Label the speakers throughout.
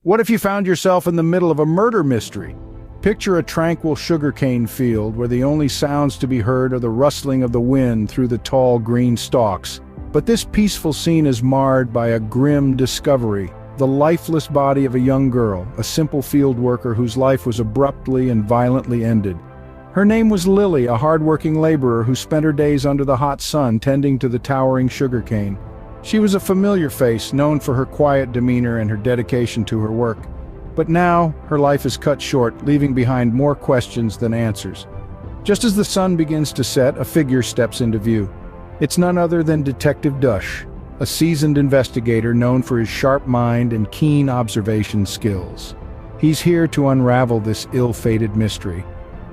Speaker 1: What if you found yourself in the middle of a murder mystery? Picture a tranquil sugarcane field where the only sounds to be heard are the rustling of the wind through the tall green stalks. But this peaceful scene is marred by a grim discovery: the lifeless body of a young girl, a simple field worker whose life was abruptly and violently ended. Her name was Lily, a hard-working laborer who spent her days under the hot sun tending to the towering sugarcane. She was a familiar face, known for her quiet demeanor and her dedication to her work. But now, her life is cut short, leaving behind more questions than answers. Just as the sun begins to set, a figure steps into view. It's none other than Detective Dush, a seasoned investigator known for his sharp mind and keen observation skills. He's here to unravel this ill-fated mystery.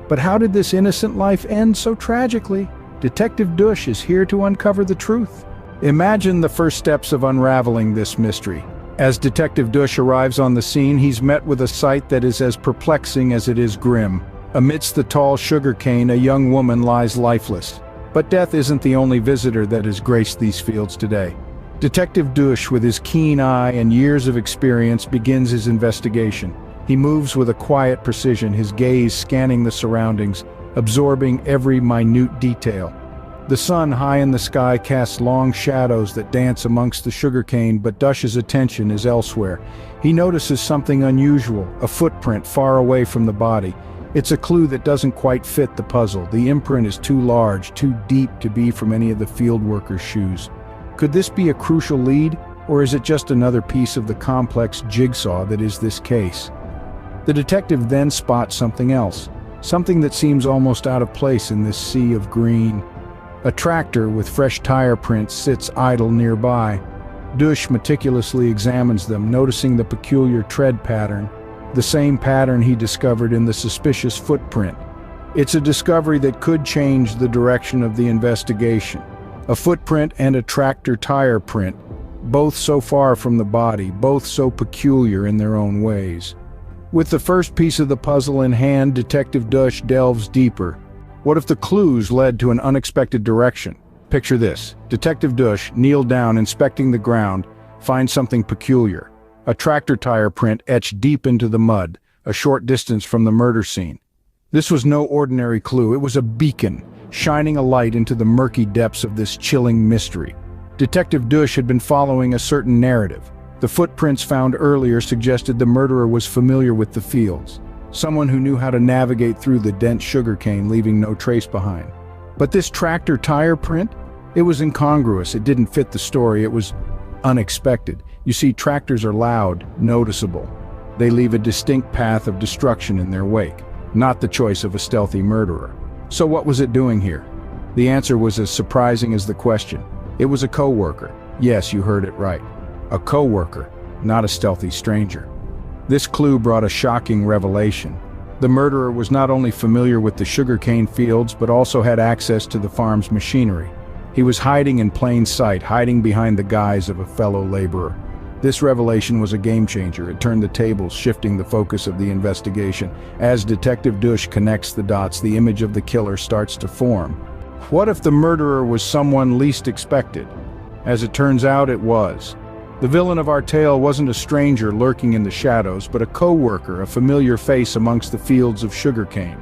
Speaker 1: But how did this innocent life end so tragically? Detective Dush is here to uncover the truth. Imagine the first steps of unraveling this mystery. As Detective Dush arrives on the scene, he's met with a sight that is as perplexing as it is grim. Amidst the tall sugarcane, a young woman lies lifeless. But death isn't the only visitor that has graced these fields today. Detective Dush, with his keen eye and years of experience, begins his investigation. He moves with a quiet precision, his gaze scanning the surroundings, absorbing every minute detail. The sun high in the sky casts long shadows that dance amongst the sugarcane, but Dush's attention is elsewhere. He notices something unusual, a footprint far away from the body. It's a clue that doesn't quite fit the puzzle. The imprint is too large, too deep to be from any of the field workers' shoes. Could this be a crucial lead, or is it just another piece of the complex jigsaw that is this case? The detective then spots something else, something that seems almost out of place in this sea of green. A tractor with fresh tire prints sits idle nearby. Dush meticulously examines them, noticing the peculiar tread pattern, the same pattern he discovered in the suspicious footprint. It's a discovery that could change the direction of the investigation. A footprint and a tractor tire print, both so far from the body, both so peculiar in their own ways. With the first piece of the puzzle in hand, Detective Dush delves deeper. What if the clues led to an unexpected direction? Picture this. Detective Dush, kneeled down inspecting the ground, finds something peculiar. A tractor tire print etched deep into the mud, a short distance from the murder scene. This was no ordinary clue. It was a beacon, shining a light into the murky depths of this chilling mystery. Detective Dush had been following a certain narrative. The footprints found earlier suggested the murderer was familiar with the fields. Someone who knew how to navigate through the dense sugarcane, leaving no trace behind. But this tractor tire print? It was incongruous. It didn't fit the story. It was unexpected. You see, tractors are loud, noticeable. They leave a distinct path of destruction in their wake, not the choice of a stealthy murderer. So what was it doing here? The answer was as surprising as the question. It was a co-worker. Yes, you heard it right. A co-worker, not a stealthy stranger. This clue brought a shocking revelation. The murderer was not only familiar with the sugarcane fields, but also had access to the farm's machinery. He was hiding in plain sight, hiding behind the guise of a fellow laborer. This revelation was a game-changer. It turned the tables, shifting the focus of the investigation. As Detective Dush connects the dots, the image of the killer starts to form. What if the murderer was someone least expected? As it turns out, it was. The villain of our tale wasn't a stranger lurking in the shadows, but a co-worker, a familiar face amongst the fields of sugarcane.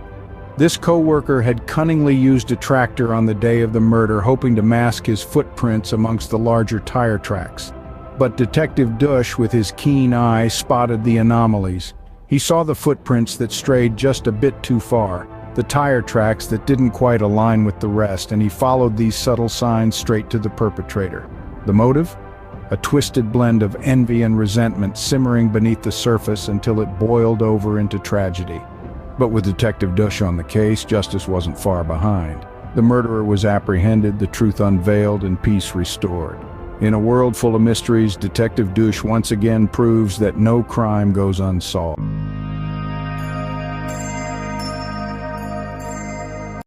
Speaker 1: This co-worker had cunningly used a tractor on the day of the murder, hoping to mask his footprints amongst the larger tire tracks. But Detective Dush, with his keen eye, spotted the anomalies. He saw the footprints that strayed just a bit too far, the tire tracks that didn't quite align with the rest, and he followed these subtle signs straight to the perpetrator. The motive? A twisted blend of envy and resentment simmering beneath the surface until it boiled over into tragedy. But with Detective Dush on the case, justice wasn't far behind. The murderer was apprehended, the truth unveiled, and peace restored. In a world full of mysteries, Detective Dush once again proves that no crime goes unsolved.